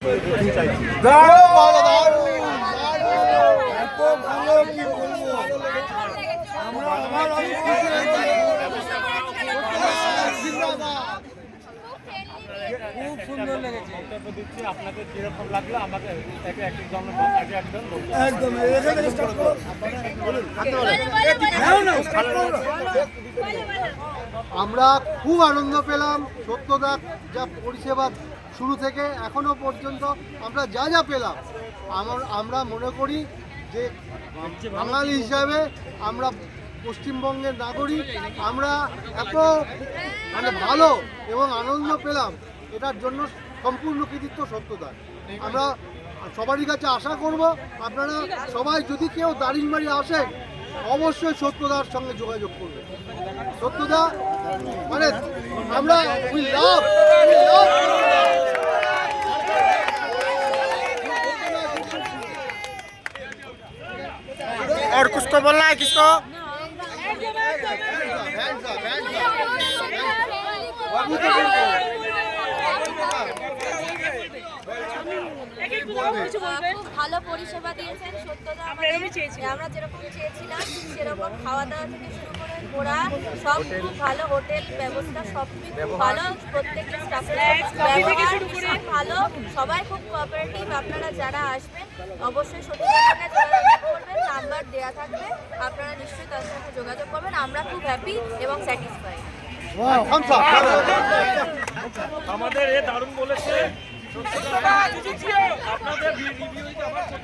খুব সুন্দর লেগেছে। আপনাদের যেরকম লাগলো আমাকে একদম আমরা খুব আনন্দ পেলাম। সত্যদা যা পরিষেবা শুরু থেকে এখনো পর্যন্ত আমরা যা যা পেলাম, আমরা মনে করি যে বাঙালি হিসাবে, আমরা পশ্চিমবঙ্গের নাগরিক, আমরা এত ভালো এবং আনন্দ পেলাম, এটার জন্য সম্পূর্ণ কৃতিত্ব সত্যদার। আমরা সবারই কাছে আশা করব আপনারা সবাই যদি কেউ দারিংবাড়ি আসেন অবশ্যই সত্যদার সঙ্গে যোগাযোগ করবেন। সত্যদা মানে আমরা और कुछ तो बोलना है किसको? খুব ভালো পরিষেবা দিয়েছেন সত্যদা। আমরা যেরকম চেয়েছিলাম সেরকম খাওয়া দাওয়া থেকে শুরু করে ঘোরা সব খুব ভালো, হোটেল ব্যবস্থা সব খুব ভালো, প্রত্যেকটা স্টাফের ব্যবহার ভীষণ ভালো, সবাই খুব কোঅপারেটিভ। আপনারা যারা আসবেন অবশ্যই সত্যদার সঙ্গে যোগাযোগ করবেন, নাম্বার দেওয়া থাকবে, আপনারা নিশ্চয়ই তার সঙ্গে যোগাযোগ করবেন। আমরা খুব হ্যাপি এবং স্যাটিসফাইড। আমাদের এ দারুণ বলেছে। আপনাদের রিভিউ আমার